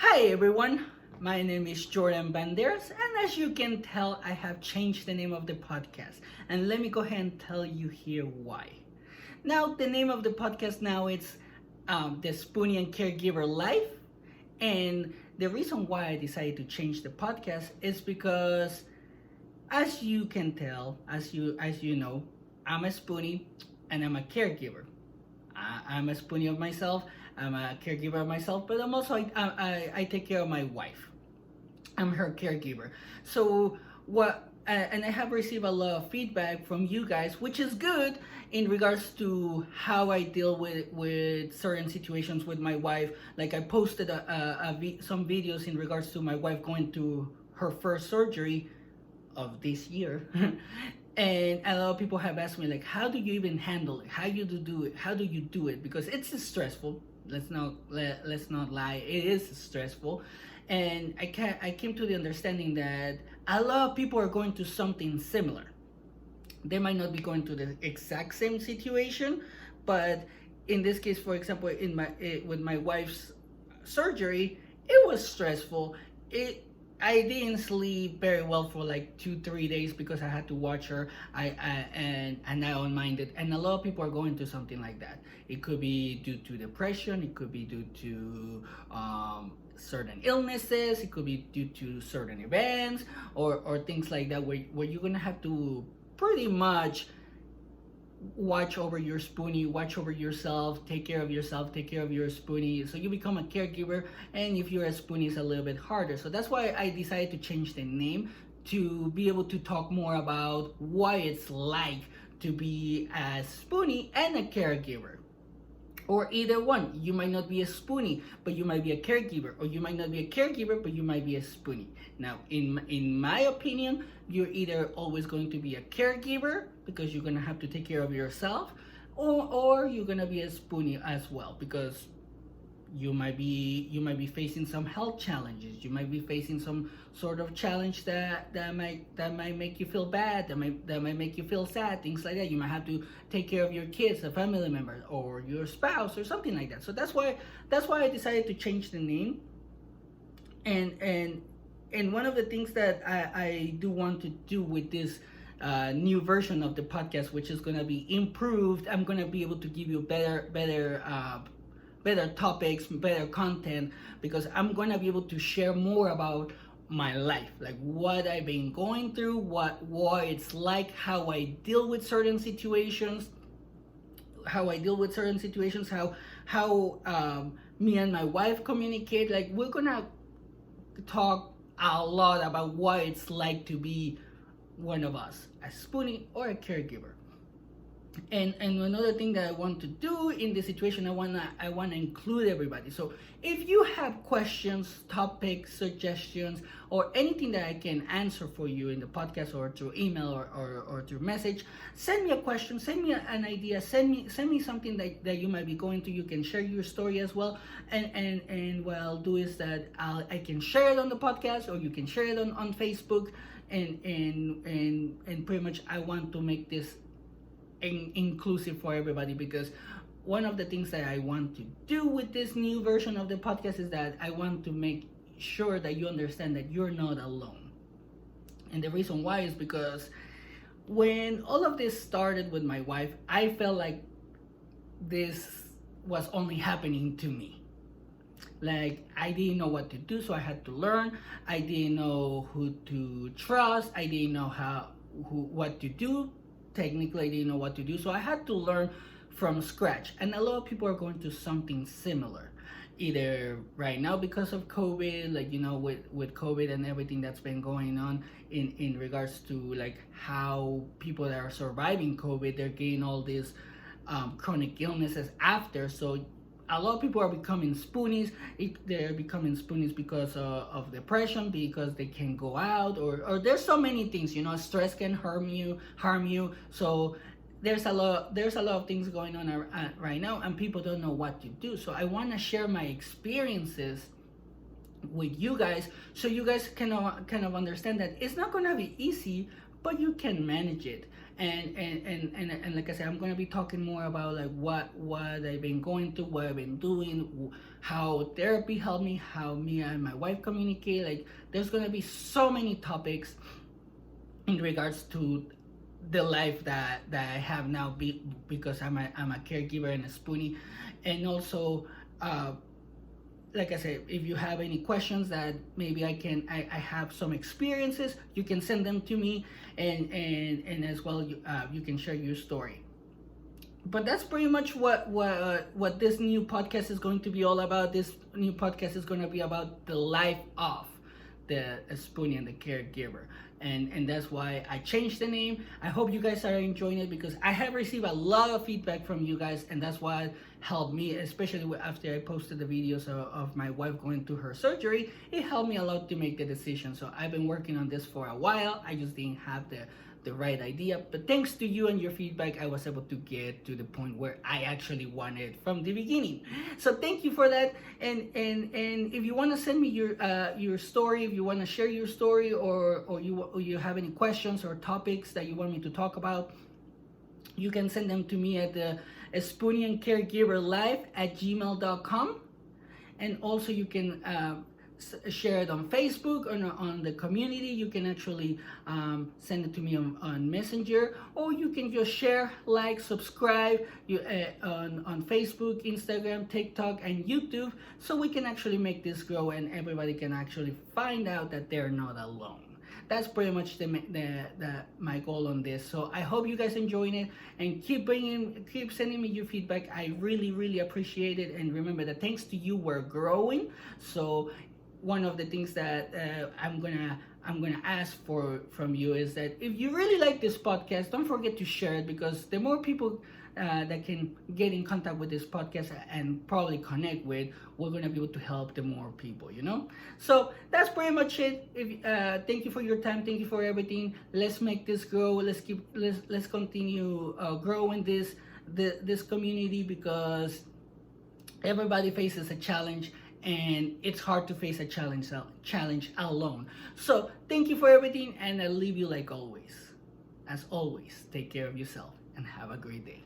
Hi everyone, my name is Jordan Banderas, and as you can tell, I have changed the name of the podcast. And let me go ahead and tell you here why. Now, the name of the podcast now it's the Spoonie and Caregiver Life, and the reason why I decided to change the podcast is because, as you can tell, as you know, I'm a Spoonie and I'm a caregiver. I'm a Spoonie of myself. I'm a caregiver of myself, but I'm also I take care of my wife. I'm her caregiver. So and I have received a lot of feedback from you guys, which is good in regards to how I deal with certain situations with my wife. Like I posted some videos in regards to my wife going to her first surgery of this year. And a lot of people have asked me like, how do you even handle it? How you do it? How do you do it? Because it's stressful. Let's not lie. It is stressful, and I came to the understanding that a lot of people are going to something similar. They might not be going to the exact same situation, but in this case, for example, with my wife's surgery, it was stressful. I didn't sleep very well for like 2-3 days because I had to watch her. And I don't mind it. And a lot of people are going through something like that. It could be due to depression. It could be due to certain illnesses. It could be due to certain events or things like that where you're gonna have to pretty much watch over your spoonie, watch over yourself, take care of yourself, take care of your spoonie. So you become a caregiver, and if you're a spoonie, it's a little bit harder. So that's why I decided to change the name to be able to talk more about what it's like to be a spoonie and a caregiver. Or either one. You might not be a spoonie, but you might be a caregiver, or you might not be a caregiver, but you might be a spoonie. Now, in my opinion, you're either always going to be a caregiver because you're gonna have to take care of yourself, or you're gonna be a spoonie as well because you might be facing some health challenges. You might be facing some sort of challenge that might make you feel bad, that might make you feel sad, things like that. You might have to take care of your kids, a family member, or your spouse, or something like that. So that's why I decided to change the name. And one of the things that I do want to do with this new version of the podcast, which is going to be improved, I'm going to be able to give you better topics, better content, because I'm gonna be able to share more about my life, like what I've been going through, what it's like, how I deal with certain situations, how me and my wife communicate. Like we're gonna talk a lot about what it's like to be one of us, a spoonie or a caregiver. And another thing that I want to do in this situation, I wanna include everybody. So if you have questions, topics, suggestions, or anything that I can answer for you in the podcast or through email or through message, send me a question, send me an idea, send me something that you might be going through. You can share your story as well. And what I'll do is that I can share it on the podcast, or you can share it on Facebook, and pretty much I want to make this inclusive for everybody, because one of the things that I want to do with this new version of the podcast is that I want to make sure that you understand that you're not alone. And the reason why is because when all of this started with my wife, I felt like this was only happening to me. Like I didn't know what to do, so I had to learn. I didn't know who to trust. I didn't know what to do. Technically, I didn't know what to do, so I had to learn from scratch. And a lot of people are going through something similar, either right now because of COVID, like with COVID and everything that's been going on in regards to like how people that are surviving COVID, they're getting all these chronic illnesses after. So a lot of people are becoming spoonies. They're becoming spoonies because of depression, because they can't go out, or there's so many things. Stress can harm you. So there's a lot of things going on right now, and people don't know what to do. So I want to share my experiences with you guys, so you guys can kind of understand that it's not gonna be easy, but you can manage it. And like I said, I'm gonna be talking more about like what I've been going through, what I've been doing, how therapy helped me, how me and my wife communicate. Like there's gonna be so many topics in regards to the life that I have now, because I'm a caregiver and a spoonie. And also, like I said, if you have any questions that maybe I have some experiences, you can send them to me, and as well you can share your story. But that's pretty much what this new podcast is going to be all about. This new podcast is going to be about the life of the Spoonie and the caregiver, and that's why I changed the name. I hope you guys are enjoying it, because I have received a lot of feedback from you guys, and that's why it helped me, especially after I posted the videos of my wife going through her surgery. It helped me a lot to make the decision. So I've been working on this for a while. I just didn't have the right idea, but thanks to you and your feedback, I was able to get to the point where I actually wanted from the beginning. So thank you for that. And if you want to send me your story, if you want to share your story, or you have any questions or topics that you want me to talk about, you can send them to me at the Spoonie and Caregiver Live at gmail.com. And also you can share it on Facebook, on the community. You can actually send it to me on Messenger, or you can just share, like, subscribe on Facebook, Instagram, TikTok, and YouTube, so we can actually make this grow and everybody can actually find out that they're not alone. That's pretty much my goal on this. So I hope you guys enjoying it, and keep sending me your feedback. I really appreciate it. And remember that thanks to you, we're growing. So one of the things that I'm gonna ask from you is that if you really like this podcast, don't forget to share it, because the more people that can get in contact with this podcast and probably connect with, we're gonna be able to help the more people, you know. So that's pretty much it. Thank you for your time. Thank you for everything. Let's make this grow. Let's continue growing this community, because everybody faces a challenge, and it's hard to face a challenge alone. So thank you for everything, and I'll leave you like always. As always, take care of yourself and have a great day.